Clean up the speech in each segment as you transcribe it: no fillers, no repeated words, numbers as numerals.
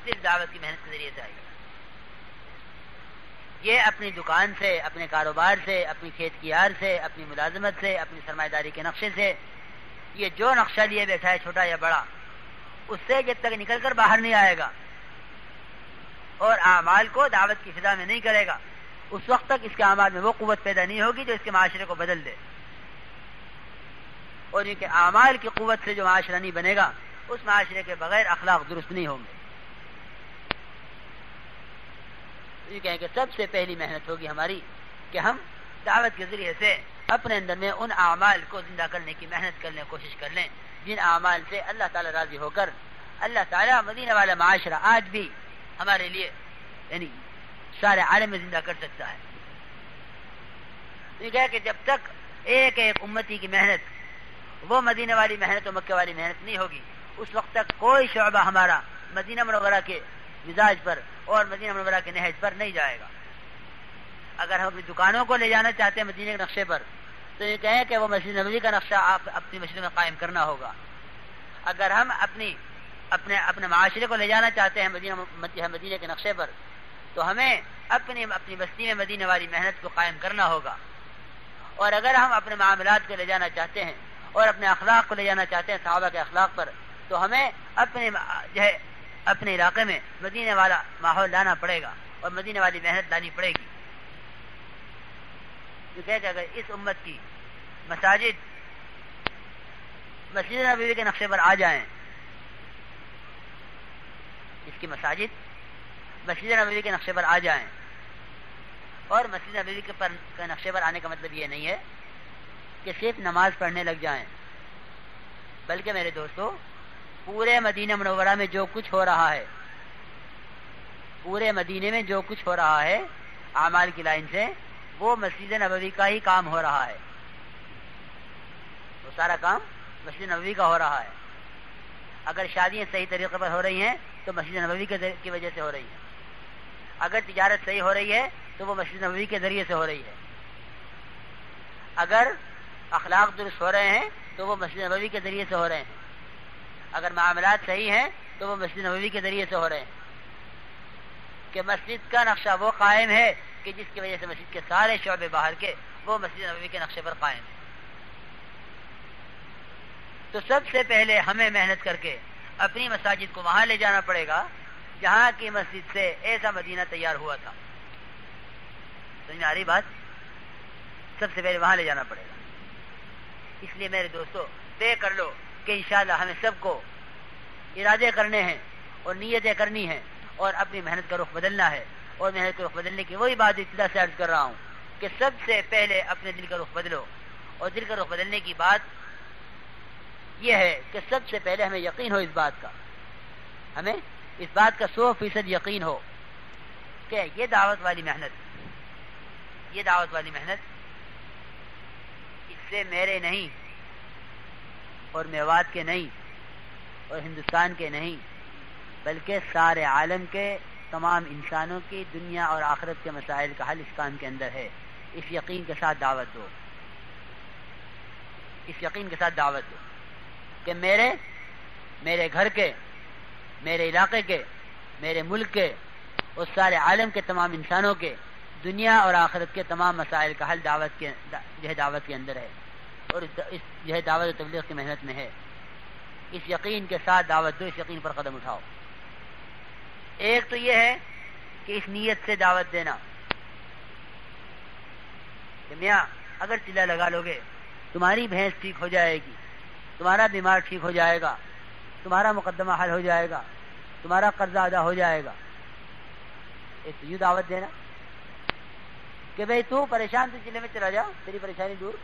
صرف دعوت کی محنت کے ذریعے سے آئے گا. یہ اپنی دکان سے، اپنے کاروبار سے، اپنی کھیت کیار سے، اپنی ملازمت سے، اپنی سرمایہ داری کے نقشے سے، یہ جو نقشہ لیے بیٹھا ہے چھوٹا یا بڑا، اس سے جب تک نکل کر باہر نہیں آئے گا اور اعمال کو دعوت کی فضا میں نہیں کرے گا، اس وقت تک اس کے اعمال میں وہ قوت پیدا نہیں ہوگی جو اس کے معاشرے کو بدل دے. اور ان کے اعمال کی قوت سے جو معاشرہ نہیں بنے گا، اس معاشرے کے بغیر اخلاق درست نہیں ہوں گے. یہ کہیں کہ سب سے پہلی محنت ہوگی ہماری کہ ہم دعوت کے ذریعے سے اپنے اندر میں ان اعمال کو زندہ کرنے کی محنت کر لیں، کوشش کر لیں جن اعمال سے اللہ تعالیٰ راضی ہو کر اللہ تعالیٰ مدینہ والا معاشرہ آج بھی ہمارے لیے یعنی سارے عالم میں زندہ کر سکتا ہے. یہ کہا کہ جب تک ایک ایک امتی کی محنت وہ مدینہ والی محنت اور مکہ والی محنت نہیں ہوگی، اس وقت تک کوئی شعبہ ہمارا مدینہ منورہ کے مزاج پر اور مدینہ منورہ کے نہج پر نہیں جائے گا. اگر ہم اپنی دکانوں کو لے جانا چاہتے ہیں مدینہ کے نقشے پر، تو یہ کہیں کہ وہ مسجد نبوی کا نقشہ آپ اپنی مسجد میں قائم کرنا ہوگا. اگر ہم اپنے معاشرے کو لے جانا چاہتے ہیں مدینہ کے نقشے پر، تو ہمیں اپنی بستی میں مدینہ والی محنت کو قائم کرنا ہوگا. اور اگر ہم اپنے معاملات کو لے جانا چاہتے ہیں اور اپنے اخلاق کو لے جانا چاہتے ہیں صحابہ کے اخلاق پر، تو ہمیں اپنے علاقے میں مدینہ والا ماحول لانا پڑے گا اور مدینہ والی محنت لانی پڑے گی. کہ اگر اس امت کی مساجد مسجد نبوی کے نقشے پر آ جائیں، اس کی مساجد مسجد نبوی کے نقشے پر آ جائیں، اور مسجد نبوی کے نقشے پر آنے کا مطلب یہ نہیں ہے کہ صرف نماز پڑھنے لگ جائیں، بلکہ میرے دوستو پورے مدینہ منورہ میں جو کچھ ہو رہا ہے، پورے مدینے میں جو کچھ ہو رہا ہے اعمال کی لائن سے، وہ مسجد نبوی کا ہی کام ہو رہا ہے. وہ سارا کام مسجد نبوی کا ہو رہا ہے. اگر شادیاں صحیح طریقے پر ہو رہی ہیں تو مسجد نبوی کی وجہ سے ہو رہی ہیں. اگر تجارت صحیح ہو رہی ہے تو وہ مسجد نبوی کے ذریعے سے ہو رہی ہے. اگر اخلاق درست ہو رہے ہیں تو وہ مسجد نبوی کے ذریعے سے ہو رہے ہیں. اگر معاملات صحیح ہیں تو وہ مسجد نبوی کے ذریعے سے ہو رہے ہیں. کہ مسجد کا نقشہ وہ قائم ہے کہ جس کی وجہ سے مسجد کے سارے شعبے باہر کے وہ مسجد نبوی کے نقشے پر قائم ہے. تو سب سے پہلے ہمیں محنت کر کے اپنی مساجد کو وہاں لے جانا پڑے گا جہاں کی مسجد سے ایسا مدینہ تیار ہوا تھا. سمجھ میں آ رہی بات؟ سب سے پہلے وہاں لے جانا پڑے گا. اس لیے میرے دوستو طے کر لو کہ انشاءاللہ ہمیں سب کو ارادے کرنے ہیں اور نیتیں کرنی ہیں اور اپنی محنت کا رخ بدلنا ہے. اور محنت کا رخ بدلنے کی وہی بات ابتدا سے عرض کر رہا ہوں کہ سب سے پہلے اپنے دل کا رخ بدلو. اور دل کا رخ بدلنے کی بات یہ ہے کہ سب سے پہلے ہمیں یقین ہو اس بات کا، ہمیں اس بات کا 100% یقین ہو کہ یہ دعوت والی محنت اس سے میرے نہیں اور میوات کے نہیں اور ہندوستان کے نہیں بلکہ سارے عالم کے تمام انسانوں کی دنیا اور آخرت کے مسائل کا حل اس کام کے اندر ہے. اس یقین کے ساتھ دعوت دو، اس یقین کے ساتھ دعوت دو کہ میرے گھر کے، میرے علاقے کے، میرے ملک کے اور سارے عالم کے تمام انسانوں کے دنیا اور آخرت کے تمام مسائل کا حل دعوت کے اندر ہے اور اس دعوت و تبلیغ کی محنت میں ہے. اس یقین کے ساتھ دعوت دو، اس یقین پر قدم اٹھاؤ. ایک تو یہ ہے کہ اس نیت سے دعوت دینا کہ میاں اگر چلہ لگا لو گے تمہاری بھینس ٹھیک ہو جائے گی، تمہارا بیمار ٹھیک ہو جائے گا، تمہارا مقدمہ حل ہو جائے گا، تمہارا قرضہ ادا ہو جائے گا. ایک تو یوں دعوت دینا کہ بھئی تو پریشان تو چلے میں چلا جا، تیری پریشانی دور.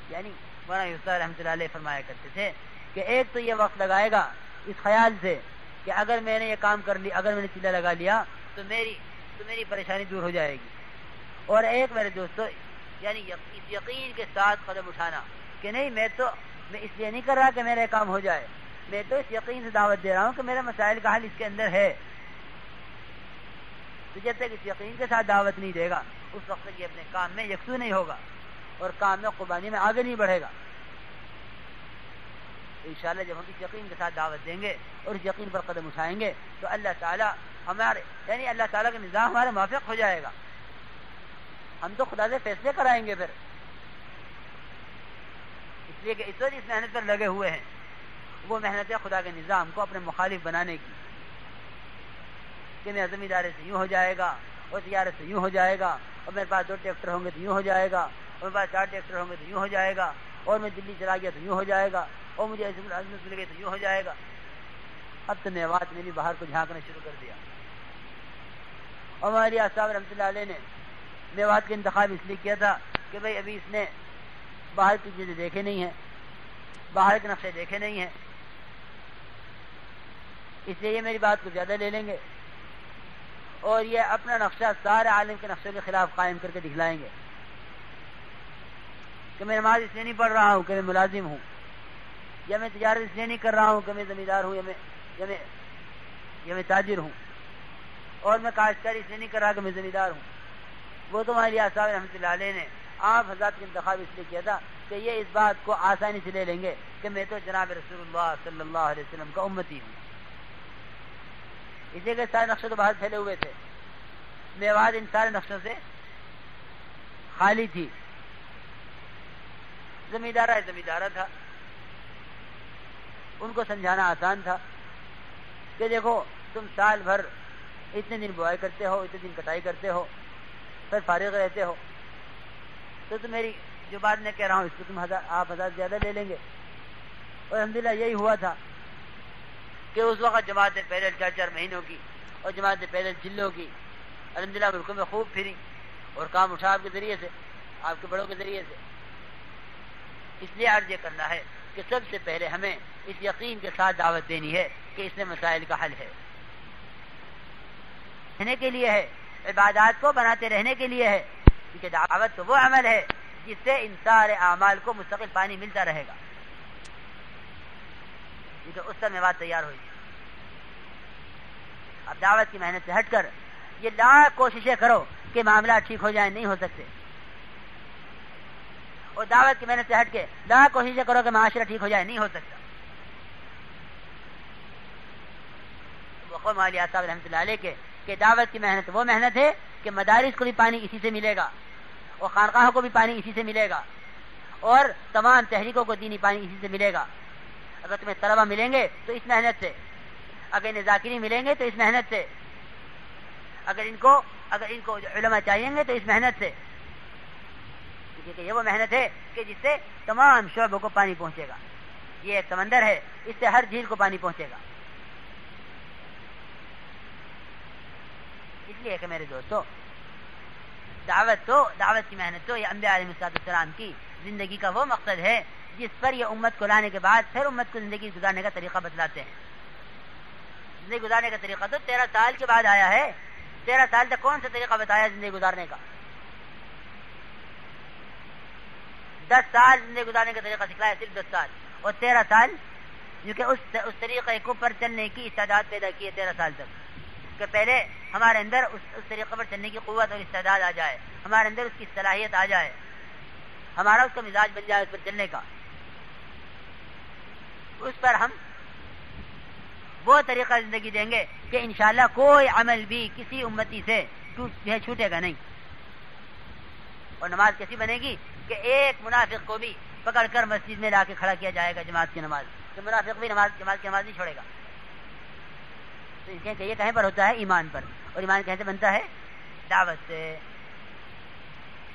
یعنی مولانا یوسف رحمۃ اللہ علیہ فرمایا کرتے تھے کہ ایک تو یہ وقت لگائے گا اس خیال سے کہ اگر میں نے یہ کام کر لی، اگر میں نے چلہ لگا لیا تو میری پریشانی دور ہو جائے گی. اور ایک میرے دوستو یعنی اس یقین کے ساتھ قدم اٹھانا کہ نہیں میں اس لیے نہیں کر رہا کہ میرا کام ہو جائے، میں تو اس یقین سے دعوت دے رہا ہوں کہ میرے مسائل کا حل اس کے اندر ہے. تو جب تک اس یقین کے ساتھ دعوت نہیں دے گا اس وقت تک یہ اپنے کام میں یکسو نہیں ہوگا اور کام میں قربانی میں آگے نہیں بڑھے گا. انشاءاللہ جب ہم اس یقین کے ساتھ دعوت دیں گے اور اس یقین پر قدم اٹھائیں گے تو اللہ تعالیٰ ہمارے یعنی اللہ تعالیٰ کا نظام ہمارے موافق ہو جائے گا. ہم تو خدا سے فیصلے کرائیں گے پھر، اس لیے کہ اس وقت اس محنت پر لگے ہوئے ہیں. وہ محنت ہے خدا کے نظام کو اپنے مخالف بنانے کی، کہ میرا زمینداری سے یوں ہو جائے گا اور تجارت سے یوں ہو جائے گا، اور میرے پاس 2 ٹریکٹر ہوں گے تو یوں ہو جائے گا، اور میرے پاس 4 ٹریکٹر ہوں گے تو یوں ہو جائے گا، اور میں دلی چلا گیا تو یوں ہو جائے گا، اور مجھے عظمت مل گئی تو یوں ہو جائے گا. اب تو میوات میں بھی باہر کو جھانکنا شروع کر دیا. اور ہماری صاحب رحمۃ اللہ علیہ نے میوات کا انتخاب اس لیے کیا تھا کہ بھئی ابھی اس نے باہر کی چیزیں دیکھے نہیں ہیں، باہر کے نقشے دیکھے نہیں ہیں، اس لیے یہ میری بات کو زیادہ لے لیں گے اور یہ اپنا نقشہ سارے عالم کے نقشوں کے خلاف قائم کر کے دکھلائیں گے کہ میں نماز اس لیے نہیں پڑھ رہا ہوں کہ میں ملازم ہوں، یا میں تجارت اس لیے نہیں کر رہا ہوں کہ میں زمیندار ہوں یا میں تاجر ہوں، اور میں کاشتکاری اس لیے نہیں کر رہا کہ میں زمیندار ہوں. وہ تو ہمارے صاحب رحمۃ اللہ علیہ نے آپ حضرات کے انتخاب اس لیے کیا تھا کہ یہ اس بات کو آسانی سے لے لیں گے کہ میں تو جناب رسول اللہ صلی اللہ علیہ وسلم کا امتی ہوں. اسی کے سارے نقشے تو باہر پھیلے ہوئے تھے، میوات ان سارے نقشوں سے خالی تھی. زمیندارہ تھا، ان کو سمجھانا آسان تھا کہ دیکھو تم سال بھر اتنے دن بوائی کرتے ہو، اتنے دن کٹائی کرتے ہو، پھر فارغ رہتے ہو، تو تم میری جو بات میں کہہ رہا ہوں اس کو تم آپ 1000 زیادہ لے لیں گے. اور الحمدللہ یہی ہوا تھا کہ اس وقت جماعت پیدل 4 مہینوں کی اور جماعت پیدل جلوں کی الحمدللہ ملکوں میں خوب پھری اور کام اٹھا آپ کے ذریعے سے، آپ کے بڑوں کے ذریعے سے. اس لیے عرض یہ کرنا ہے کہ سب سے پہلے ہمیں اس یقین کے ساتھ دعوت دینی ہے کہ اس میں مسائل کا حل ہے، رہنے کے لیے ہے، عبادات کو بناتے رہنے کے لیے ہے، کیونکہ دعوت تو وہ عمل ہے جس سے ان سارے اعمال کو مستقل پانی ملتا رہے گا، کیونکہ اس سے میوات تیار ہوئی. اب دعوت کی محنت سے ہٹ کر یہ لاکھ کوششیں کرو کہ معاملات ٹھیک ہو جائیں، نہیں ہو سکتے. اور دعوت کی محنت سے ہٹ کے لاکھ کوششیں کرو کہ معاشرہ ٹھیک ہو جائے، نہیں ہو سکتا. وقوم علیہ صاحب رحمۃ اللہ علیہ کہ دعوت کی محنت وہ محنت ہے کہ مدارس کو بھی پانی اسی سے ملے گا، اور خانقاہوں کو بھی پانی اسی سے ملے گا، اور تمام تحریکوں کو دینی پانی اسی سے ملے گا. اگر تمہیں طلبہ ملیں گے تو اس محنت سے، اگر انہیں ذاکرین ملیں گے تو اس محنت سے، اگر ان کو علماء چاہیے گے تو اس محنت سے، کیونکہ یہ وہ محنت ہے کہ جس سے تمام شعبوں کو پانی پہنچے گا. یہ ایک سمندر ہے، اس سے ہر جھیل کو پانی پہنچے گا. اس لیے کہ میرے دوستو دعوت کی محنت تو یہ انبیاء علیہ السلام کی زندگی کا وہ مقصد ہے جس پر یہ امت کو لانے کے بعد پھر امت کو زندگی گزارنے کا طریقہ بتلاتے ہیں. زندگی گزارنے کا طریقہ تو 13 سال کے بعد آیا ہے. 13 سال تک کون سا طریقہ بتایا زندگی گزارنے کا؟ 10 سال زندگی گزارنے کا طریقہ سکھلایا، صرف 10 سال، اور 13 سال کیونکہ اس طریقے کو پر چلنے کی استعداد پیدا کی ہے 13 سال تک، کہ پہلے ہمارے اندر اس طریقے پر چلنے کی قوت اور استعداد آ جائے، ہمارے اندر اس کی صلاحیت آ جائے، ہمارا اس کا مزاج بن جائے اس پر چلنے کا. اس پر ہم وہ طریقہ زندگی دیں گے کہ انشاءاللہ کوئی عمل بھی کسی امتی سے چھوٹے گا نہیں. اور نماز کیسی بنے گی کہ ایک منافق کو بھی پکڑ کر مسجد میں لا کے کھڑا کیا جائے گا جماعت کی نماز، کہ منافق بھی جماعت کی نماز نہیں چھوڑے گا. تو یہ کہیں پر ہوتا ہے؟ ایمان پر. اور ایمان کہیں سے بنتا ہے؟ دعوت سے.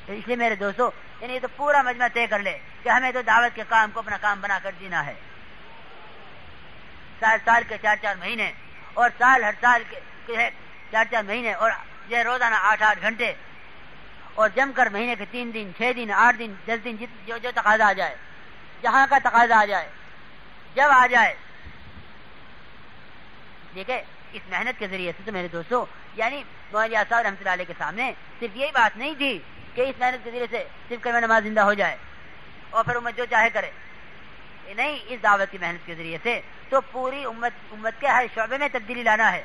تو اس لیے میرے دوستو یعنی یہ تو پورا مجمع طے کر لے کہ ہمیں تو دعوت کے کام کو اپنا کام بنا کر جینا ہے. سال کے 4 مہینے، اور ہر سال کے 4 مہینے، اور یہ روزانہ 8 گھنٹے، اور جم کر مہینے کے 3 دن 6 دن 8 دن 10 دن جو تقاضا آ جائے، جہاں کا تقاضا آ جائے، جب آ جائے. ٹھیک ہے، اس محنت کے ذریعے سے تو میرے دوستو یعنی مولانا صاحب رحمۃ اللہ علیہ کے سامنے صرف یہی بات نہیں تھی کہ اس محنت کے ذریعے سے صرف کلمہ نماز زندہ ہو جائے اور پھر امت جو چاہے کرے. نہیں، اس دعوت کی محنت کے ذریعے سے تو پوری امت کے ہر شعبے میں تبدیلی لانا ہے.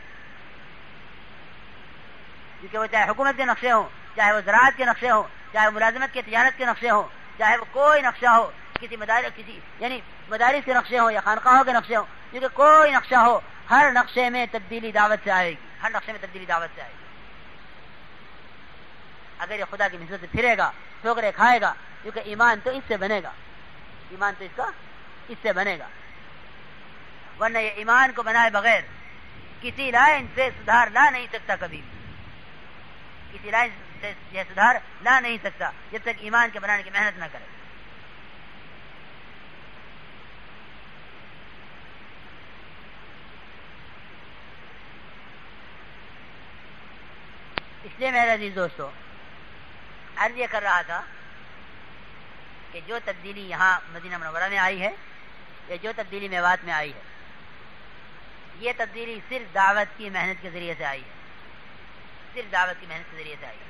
کیونکہ وہ چاہے حکومت کے نقشے ہوں، چاہے وہ زراعت کے نقشے ہوں، چاہے وہ ملازمت کے تجارت کے نقشے ہوں، چاہے وہ کوئی نقشہ ہو، کسی مدارس کے نقشے ہوں یا خانقاہوں کے نقشے ہوں، کیونکہ کوئی نقشہ ہو، ہر نقشے میں تبدیلی دعوت سے آئے گی، ہر نقشے میں تبدیلی دعوت سے آئے گی۔ اگر یہ خدا کی نسبت سے پھرے گا، ٹھوکرے کھائے گا، کیونکہ ایمان تو اس سے بنے گا، ایمان تو اس سے بنے گا، ورنہ یہ ایمان کو بنائے بغیر کسی لائن سے سدھار لا نہیں سکتا، کبھی بھی کسی لائن سے یہ سدھار لا نہیں سکتا جب تک ایمان کے بنانے کی محنت نہ کرے۔ اس لیے میرے عزیز دوستو، عرض یہ کر رہا تھا کہ جو تبدیلی یہاں مدینہ منورہ میں آئی ہے یا جو تبدیلی میوات میں آئی ہے، یہ تبدیلی صرف دعوت کی محنت کے ذریعے سے آئی ہے، صرف دعوت کی محنت کے ذریعے سے آئی ہے۔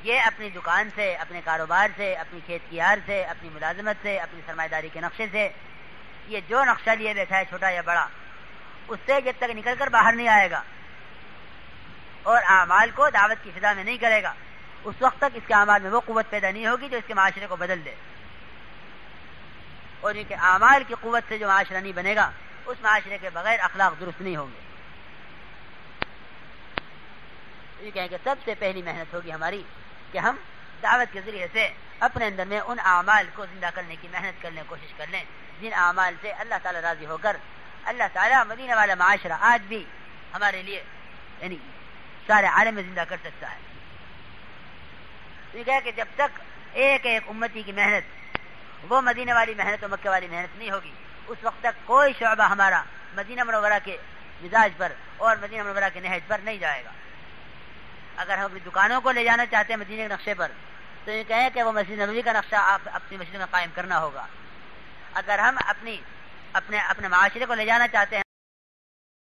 یہ اپنی دکان سے، اپنے کاروبار سے، اپنی کھیت کیار سے، اپنی ملازمت سے، اپنی سرمایہ داری کے نقشے سے، یہ جو نقشہ لیے بیٹھا ہے چھوٹا یا بڑا، اس سے جب تک نکل کر باہر نہیں آئے گا اور اعمال کو دعوت کی فضا میں نہیں کرے گا، اس وقت تک اس کے اعمال میں وہ قوت پیدا نہیں ہوگی جو اس کے معاشرے کو بدل دے، اور ان کے اعمال کی قوت سے جو معاشرہ نہیں بنے گا، اس معاشرے کے بغیر اخلاق درست نہیں ہوں گے۔ یہ کہیں کہ سب سے پہلی محنت ہوگی ہماری کہ ہم دعوت کے ذریعے سے اپنے اندر میں ان اعمال کو زندہ کرنے کی محنت کر لیں، کوشش کر لیں، جن اعمال سے اللہ تعالیٰ راضی ہو کر اللہ تعالیٰ مدینہ والا معاشرہ آج بھی ہمارے لیے یعنی سارے عالم میں زندہ کر سکتا ہے۔ کہ جب تک ایک ایک امتی کی محنت وہ مدینہ والی محنت اور مکہ والی محنت نہیں ہوگی، اس وقت تک کوئی شعبہ ہمارا مدینہ منورہ کے مزاج پر اور مدینہ منورہ کے نہج پر نہیں جائے گا۔ اگر ہم اپنی دکانوں کو لے جانا چاہتے ہیں مدینہ کے نقشے پر، تو یہ کہیں کہ وہ مسجد نبوی کا نقشہ آپ اپنی مسجد میں قائم کرنا ہوگا۔ اگر ہم اپنے معاشرے کو لے جانا چاہتے ہیں